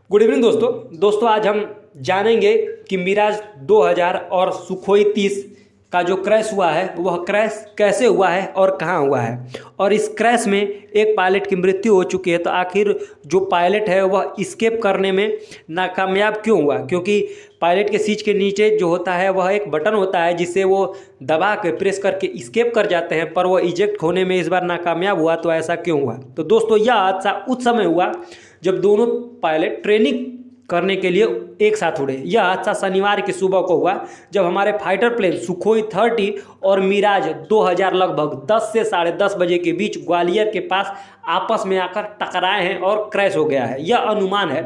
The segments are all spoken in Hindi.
गुड इवनिंग दोस्तों आज हम जानेंगे कि मिराज 2000 और सुखोई 30 का जो क्रैश हुआ है वह क्रैश कैसे हुआ है और कहाँ हुआ है। और इस क्रैश में एक पायलट की मृत्यु हो चुकी है, तो आखिर जो पायलट है वह इस्केप करने में नाकामयाब क्यों हुआ। क्योंकि पायलट के सीट के नीचे जो होता है वह एक बटन होता है जिससे वो दबा के प्रेस करके इस्केप कर जाते हैं, पर वह इजेक्ट होने में इस बार नाकामयाब हुआ। तो ऐसा क्यों हुआ? तो दोस्तों यह हादसा उस समय हुआ जब दोनों पायलट ट्रेनिंग करने के लिए एक साथ उड़े। यह हादसा शनिवार की सुबह को हुआ जब हमारे फाइटर प्लेन सुखोई 30 और मिराज 2000 लगभग 10 से 10:30 बजे के बीच ग्वालियर के पास आपस में आकर टकराए हैं और क्रैश हो गया है। यह अनुमान है।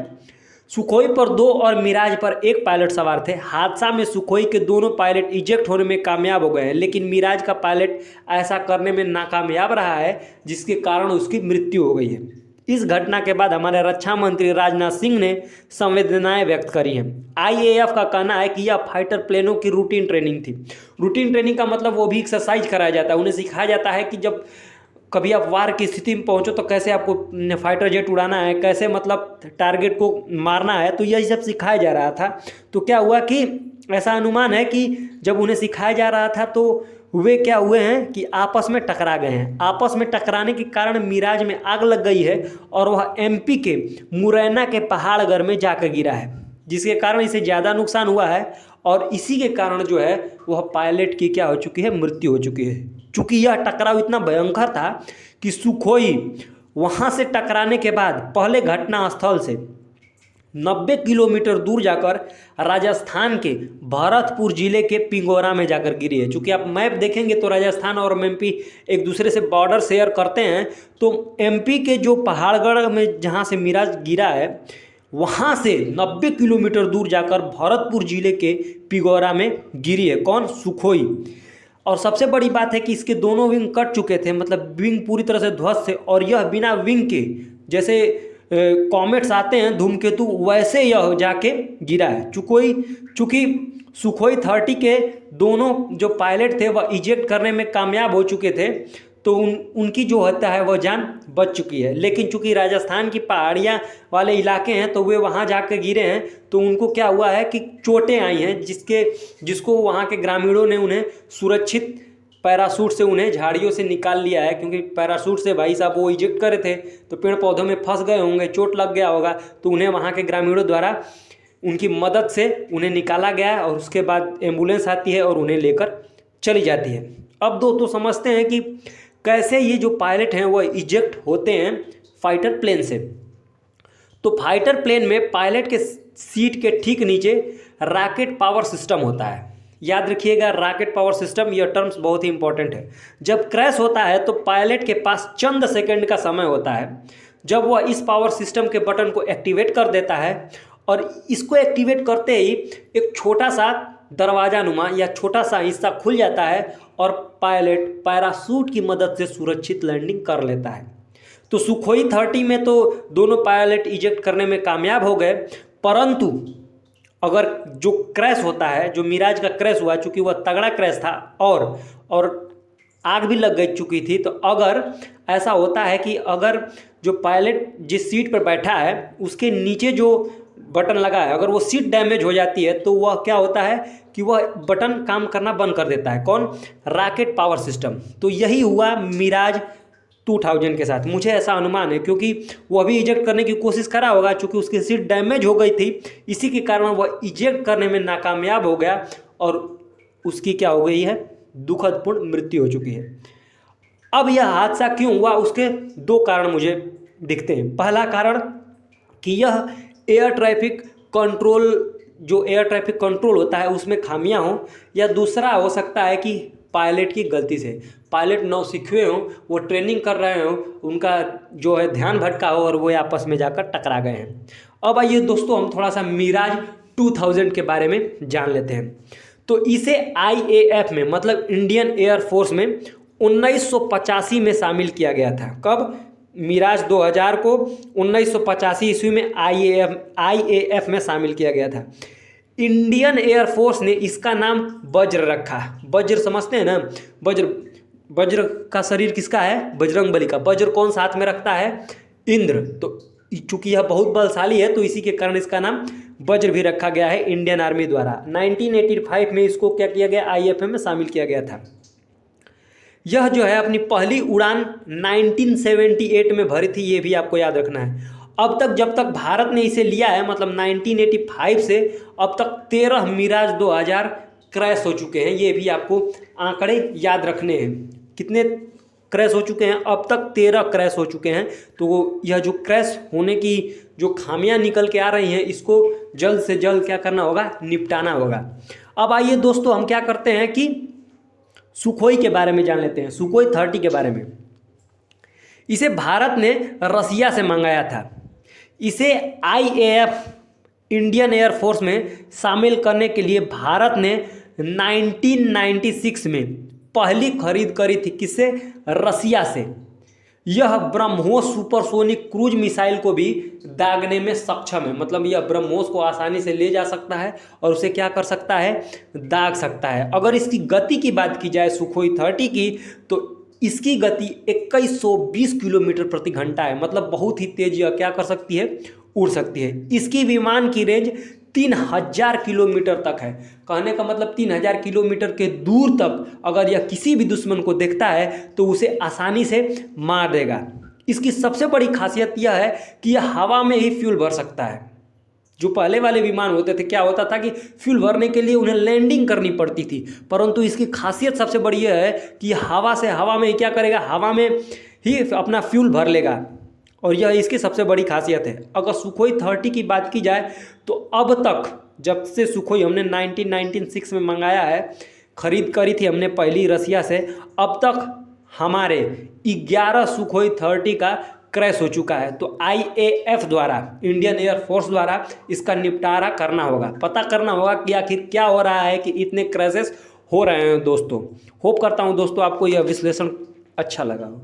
सुखोई पर 2 और मिराज पर 1 पायलट सवार थे। हादसा में सुखोई के दोनों पायलट इजेक्ट होने में कामयाब हो गए हैं, लेकिन मिराज का पायलट ऐसा करने में नाकामयाब रहा है, जिसके कारण उसकी मृत्यु हो गई है। इस घटना के बाद हमारे रक्षा मंत्री राजनाथ सिंह ने संवेदनाएं व्यक्त करी हैं। आईएएफ का कहना है कि यह फाइटर प्लेनों की रूटीन ट्रेनिंग थी। रूटीन ट्रेनिंग का मतलब वो भी एक्सरसाइज कराया जाता है, उन्हें सिखाया जाता है कि जब कभी आप वार की स्थिति में पहुंचो तो कैसे आपको फाइटर जेट उड़ाना है, कैसे मतलब टारगेट को मारना है, तो यही सब सिखाया जा रहा था। तो क्या हुआ कि ऐसा अनुमान है कि जब उन्हें सिखाया जा रहा था तो वे क्या हुए हैं कि आपस में टकरा गए हैं। आपस में टकराने के कारण मिराज में आग लग गई है और वह एमपी के मुरैना के पहाड़गढ़ में जाकर गिरा है, जिसके कारण इसे ज़्यादा नुकसान हुआ है। और इसी के कारण जो है वह पायलट की क्या हो चुकी है, मृत्यु हो चुकी है। चूँकि यह टकराव इतना भयंकर था कि सुखोई वहाँ से टकराने के बाद पहले घटनास्थल से 90 किलोमीटर दूर जाकर राजस्थान के भरतपुर जिले के पिंगोरा में जाकर गिरी है। चूँकि आप मैप देखेंगे तो राजस्थान और एमपी एक दूसरे से बॉर्डर शेयर करते हैं, तो एमपी के जो पहाड़गढ़ में जहाँ से मिराज गिरा है वहाँ से 90 किलोमीटर दूर जाकर भरतपुर जिले के पिंगोरा में गिरी है। कौन? सुखोई। और सबसे बड़ी बात है कि इसके दोनों विंग कट चुके थे, मतलब विंग पूरी तरह से ध्वस्त थे, और यह बिना विंग के, जैसे कॉमेट्स आते हैं धूमकेतु, वैसे यह जाके गिरा है। चूँकि सुखोई 30 के दोनों जो पायलट थे वह इजेक्ट करने में कामयाब हो चुके थे, तो उनकी जो होता है वह जान बच चुकी है। लेकिन चूँकि राजस्थान की पहाड़ियाँ वाले इलाके हैं तो वे वहाँ जाकर गिरे हैं, तो उनको क्या हुआ है कि चोटें आई हैं, जिसको वहाँ के ग्रामीणों ने उन्हें सुरक्षित पैराशूट से उन्हें झाड़ियों से निकाल लिया है। क्योंकि पैराशूट से भाई साहब वो इजेक्ट करे थे तो पेड़ पौधों में फंस गए होंगे, चोट लग गया होगा, तो उन्हें वहाँ के ग्रामीणों द्वारा उनकी मदद से उन्हें निकाला गया और उसके बाद एम्बुलेंस आती है और उन्हें लेकर चली जाती है। अब दोस्तों समझते हैं कि कैसे ये जो पायलट हैं वह इजेक्ट होते हैं फाइटर प्लेन से। तो फाइटर प्लेन में पायलट के सीट के ठीक नीचे रॉकेट पावर सिस्टम होता है। याद रखिएगा, रॉकेट पावर सिस्टम, यह टर्म्स बहुत ही इंपॉर्टेंट है। जब क्रैश होता है तो पायलट के पास चंद सेकंड का समय होता है, जब वह इस पावर सिस्टम के बटन को एक्टिवेट कर देता है, और इसको एक्टिवेट करते ही एक छोटा सा दरवाजा नुमा या छोटा सा हिस्सा खुल जाता है और पायलट पैराशूट की मदद से सुरक्षित लैंडिंग कर लेता है। तो सुखोई 30 में तो दोनों पायलट इजेक्ट करने में कामयाब हो गए, परंतु अगर जो क्रैश होता है, जो मिराज का क्रैश हुआ, चूँकि वह तगड़ा क्रैश था और आग भी लग गई चुकी थी, तो अगर ऐसा होता है कि अगर जो पायलट जिस सीट पर बैठा है उसके नीचे जो बटन लगा है, अगर वो सीट डैमेज हो जाती है तो वह क्या होता है कि वह बटन काम करना बंद कर देता है। कौन? Rocket power system. तो यही हुआ मिराज 2000 के साथ, मुझे ऐसा अनुमान है, क्योंकि वह भी इजेक्ट करने की कोशिश करा होगा, चूँकि उसकी सीट डैमेज हो गई थी, इसी के कारण वह इजेक्ट करने में नाकामयाब हो गया और उसकी क्या हो गई है, दुखदपूर्ण मृत्यु हो चुकी है। अब यह हादसा क्यों हुआ, उसके 2 कारण मुझे दिखते हैं। पहला कारण कि यह एयर ट्रैफिक कंट्रोल होता है उसमें खामियां हों, या दूसरा हो सकता है कि पायलट की गलती से, पायलट नौसिखुए हों, वो ट्रेनिंग कर रहे हों, उनका जो है ध्यान भटका हो और वो आपस में जाकर टकरा गए हैं। अब आइए दोस्तों हम थोड़ा सा मिराज 2000 के बारे में जान लेते हैं। तो इसे आईएएफ में, मतलब इंडियन एयरफोर्स में 1985 में शामिल किया गया था। कब? मिराज 2000 को 1985 ईस्वी में आईएएफ में शामिल किया गया था। इंडियन एयरफोर्स ने इसका नाम वज्र रखा। वज्र समझते हैं ना? वज्र का शरीर किसका है? बजरंग बली का। वज्र कौन साथ में रखता है? इंद्र। तो चूंकि यह बहुत बलशाली है तो इसी के कारण इसका नाम वज्र भी रखा गया है इंडियन आर्मी द्वारा। 1985 में इसको क्या किया गया, आईएफए में शामिल किया गया था। यह जो है अपनी पहली उड़ान 1978 में भरी थी, ये भी आपको याद रखना है। अब तक जब तक भारत ने इसे लिया है मतलब 1985 से अब तक 13 मिराज 2000 क्रैश हो चुके हैं। ये भी आपको आंकड़े याद रखने हैं, कितने क्रैश हो चुके हैं, अब तक 13 क्रैश हो चुके हैं। तो यह जो क्रैश होने की जो खामियां निकल के आ रही हैं इसको जल्द से जल्द क्या करना होगा, निपटाना होगा। अब आइए दोस्तों हम क्या करते हैं कि सुखोई के बारे में जान लेते हैं, सुखोई 30 के बारे में। इसे भारत ने रसिया से मंगाया था। इसे आईएएफ इंडियन एयरफोर्स में शामिल करने के लिए भारत ने 1996 में पहली खरीद करी थी, किससे, रसिया से। यह ब्रह्मोस सुपरसोनिक क्रूज मिसाइल को भी दागने में सक्षम है, मतलब यह ब्रह्मोस को आसानी से ले जा सकता है और उसे क्या कर सकता है, दाग सकता है। अगर इसकी गति की बात की जाए सुखोई 30 की तो इसकी गति 2120 किलोमीटर प्रति घंटा है, मतलब बहुत ही तेज यह क्या कर सकती है, उड़ सकती है। इसकी विमान की रेंज 3000 किलोमीटर तक है। कहने का मतलब 3000 किलोमीटर के दूर तक अगर यह किसी भी दुश्मन को देखता है तो उसे आसानी से मार देगा। इसकी सबसे बड़ी खासियत यह है कि यह हवा में ही फ्यूल भर सकता है। जो पहले वाले विमान होते थे क्या होता था कि फ्यूल भरने के लिए उन्हें लैंडिंग करनी पड़ती थी, परंतु इसकी खासियत सबसे बड़ी यह है कि हवा में ही क्या करेगा, हवा में ही अपना फ्यूल भर लेगा, और यह इसकी सबसे बड़ी खासियत है। अगर सुखोई 30 की बात की जाए तो अब तक जब से सुखोई हमने 1996 में मंगाया है, खरीद करी थी हमने पहली रसिया से, अब तक हमारे 11 सुखोई 30 का क्रैश हो चुका है। तो आईएएफ द्वारा, इंडियन एयरफोर्स द्वारा इसका निपटारा करना होगा, पता करना होगा कि आखिर क्या हो रहा है कि इतने क्रैशेस हो रहे हैं। दोस्तों होप करता हूँ दोस्तों आपको यह विश्लेषण अच्छा लगा हो।